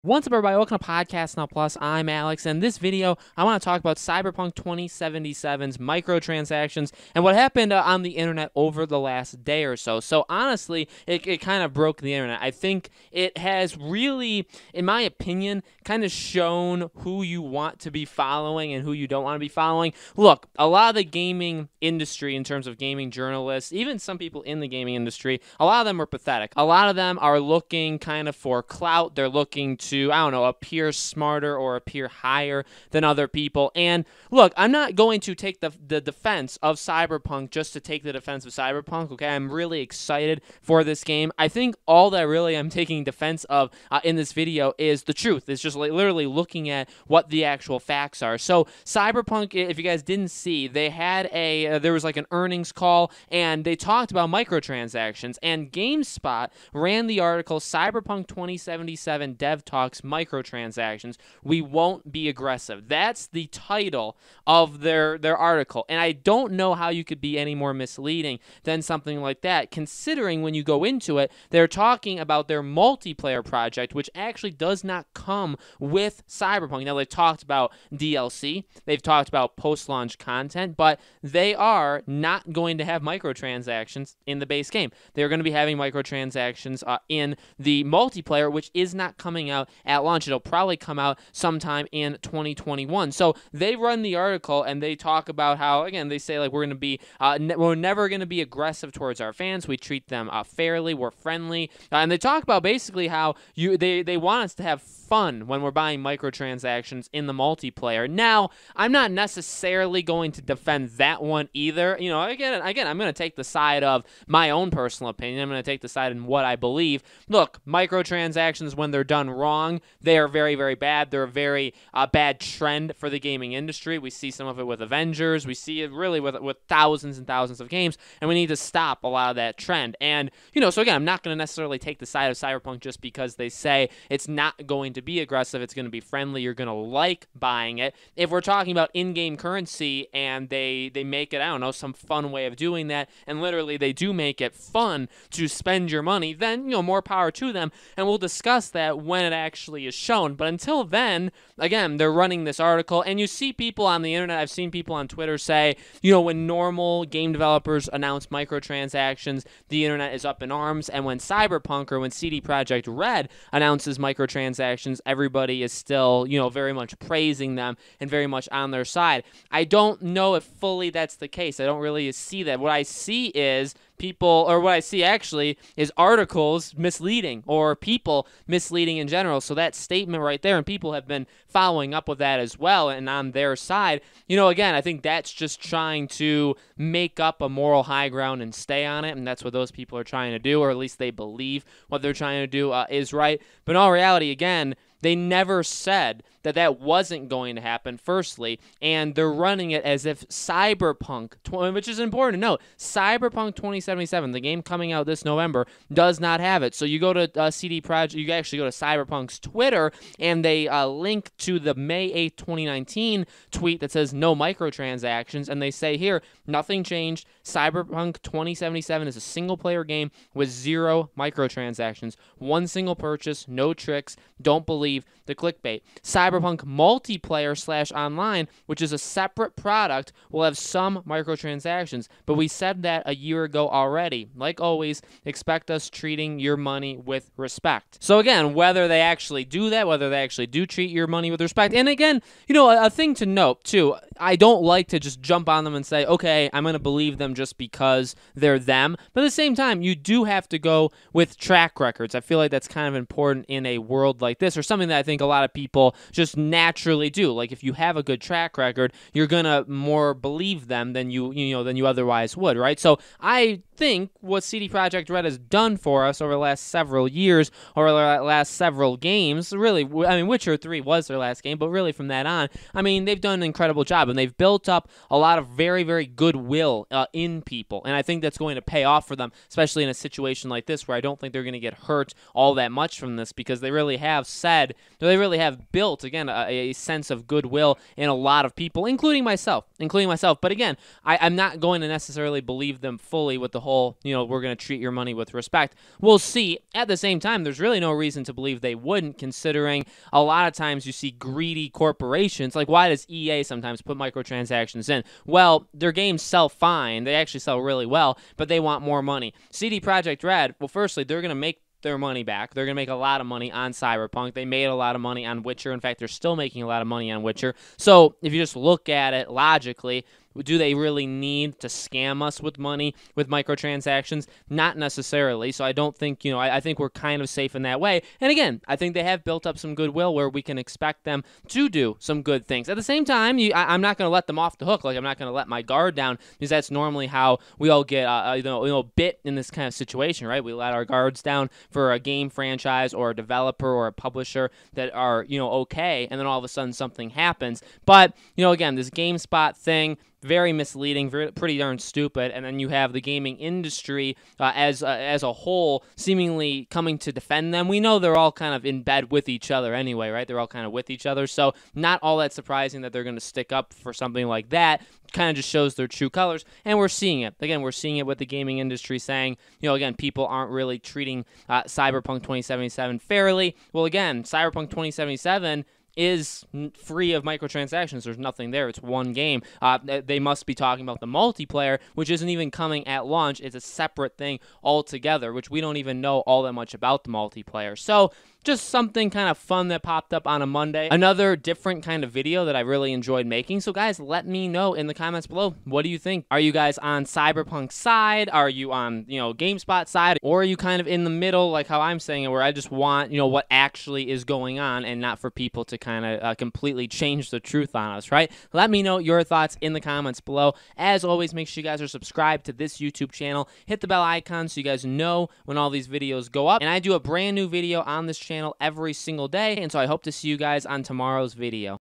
What's up, everybody? Welcome to Podcast Now Plus. I'm Alex, and in this video, I want to talk about Cyberpunk 2077's microtransactions and what happened on the internet over the last day or so. So, honestly, it kind of broke the internet. I think it has really, in my opinion, kind of shown who you want to be following and who you don't want to be following. Look, a lot of the gaming industry, in terms of gaming journalists, even some people in the gaming industry, a lot of them are pathetic. A lot of them are looking kind of for clout. They're looking to, I don't know, appear smarter or appear higher than other people. And look, I'm not going to take the defense of Cyberpunk just to take the defense of Cyberpunk, okay? I'm really excited for this game. I think all that really I'm taking defense of in this video is the truth. It's just literally looking at what the actual facts are. So Cyberpunk, if you guys didn't see, they had there was like an earnings call, and they talked about microtransactions, and GameSpot ran the article, Cyberpunk 2077 Dev Talks Microtransactions. We won't be aggressive. That's the title of their article, and I don't know how you could be any more misleading than something like that, considering when you go into it, they're talking about their multiplayer project, which actually does not come with Cyberpunk. Now, they've talked about DLC, they've talked about post-launch content, but they are not going to have microtransactions in the base game. They're going to be having microtransactions in the multiplayer, which is not coming out at launch. It'll probably come out sometime in 2021. So they run the article, and they talk about how, again, they say, like, we're never going to be aggressive towards our fans. We treat them fairly. We're friendly. And they talk about basically how they want us to have fun when we're buying microtransactions in the multiplayer. Now, I'm not necessarily going to defend that one either. You know, again, I'm going to take the side of my own personal opinion. I'm going to take the side in what I believe. Look, microtransactions, when they're done wrong, they are very, very bad. They're a very bad trend for the gaming industry. We see some of it with Avengers. We see it really with thousands and thousands of games, and we need to stop a lot of that trend. And, you know, so again, I'm not going to necessarily take the side of Cyberpunk just because they say it's not going to be aggressive, it's going to be friendly, you're going to like buying it. If we're talking about in-game currency and they make it, I don't know, some fun way of doing that, and literally they do make it fun to spend your money, then, you know, more power to them, and we'll discuss that when it actually is shown. But until then, again, they're running this article, and you see people on the internet, I've seen people on Twitter say, you know, when normal game developers announce microtransactions, the internet is up in arms, and when Cyberpunk or when CD Projekt Red announces microtransactions, everybody is still, you know, very much praising them and very much on their side. I don't know if fully that's the case. I don't really see that. What I see is people, or what I see actually is articles misleading or people misleading in general. So that statement right there, and people have been following up with that as well, and on their side, you know, again, I think that's just trying to make up a moral high ground and stay on it, and that's what those people are trying to do, or at least they believe what they're trying to do is right. But in all reality, again, they never said that that wasn't going to happen, firstly, and they're running it as if Cyberpunk, which is important to note, Cyberpunk 2077, the game coming out this November, does not have it. So you go to CD Projekt, you actually go to Cyberpunk's Twitter, and they link to the May 8th, 2019 tweet that says no microtransactions, and they say here, nothing changed. Cyberpunk 2077 is a single-player game with 0 microtransactions. One single purchase, no tricks, don't believe the clickbait. Cyberpunk multiplayer/online, which is a separate product, will have some microtransactions, but we said that a year ago already. Like always, expect us treating your money with respect. So again, whether they actually do that, whether they actually do treat your money with respect, and again, you know, a thing to note too, I don't like to just jump on them and say, okay, I'm going to believe them just because they're them, but at the same time, you do have to go with track records. I feel like that's kind of important in a world like this, or something that I think a lot of people just naturally do. Like, if you have a good track record, you're gonna more believe them than you otherwise would, right? So I think what CD Projekt Red has done for us over the last several years, or the last several games, really, I mean, Witcher 3 was their last game, but really from that on, I mean, they've done an incredible job, and they've built up a lot of very, very goodwill in people, and I think that's going to pay off for them, especially in a situation like this, where I don't think they're going to get hurt all that much from this, because they really have said had, they really have built, again, a sense of goodwill in a lot of people, including myself. But again, I'm not going to necessarily believe them fully with the whole, we're going to treat your money with respect. We'll see. At the same time, there's really no reason to believe they wouldn't, considering a lot of times you see greedy corporations. Like, why does EA sometimes put microtransactions in? Well, their games sell fine. They actually sell really well, but they want more money. CD Projekt Red, well, firstly, they're going to make their money back. They're going to make a lot of money on Cyberpunk. They made a lot of money on Witcher. In fact, they're still making a lot of money on Witcher. So if you just look at it logically, do they really need to scam us with money with microtransactions? Not necessarily. So I don't think, I think we're kind of safe in that way. And again, I think they have built up some goodwill where we can expect them to do some good things. At the same time, I'm not going to let them off the hook. Like, I'm not going to let my guard down, because that's normally how we all get, bit in this kind of situation, right? We let our guards down for a game franchise or a developer or a publisher that are, okay, and then all of a sudden something happens. But, again, this GameSpot thing, very misleading, pretty darn stupid, and then you have the gaming industry as a whole seemingly coming to defend them. We know they're all kind of in bed with each other anyway, right? They're all kind of with each other, so not all that surprising that they're going to stick up for something like that. Kind of just shows their true colors, and we're seeing it. Again, we're seeing it with the gaming industry saying, again, people aren't really treating Cyberpunk 2077 fairly. Well, again, Cyberpunk 2077 is free of microtransactions. There's nothing there. It's one game. They must be talking about the multiplayer, which isn't even coming at launch. It's a separate thing altogether, which we don't even know all that much about the multiplayer. So just something kind of fun that popped up on a Monday. Another different kind of video that I really enjoyed making. So guys, let me know in the comments below. What do you think? Are you guys on Cyberpunk's side? Are you on, GameSpot side? Or are you kind of in the middle, like how I'm saying it, where I just want, what actually is going on and not for people to kind of completely change the truth on us, right? Let me know your thoughts in the comments below. As always, make sure you guys are subscribed to this YouTube channel. Hit the bell icon so you guys know when all these videos go up. And I do a brand new video on this channel every single day, and so I hope to see you guys on tomorrow's video.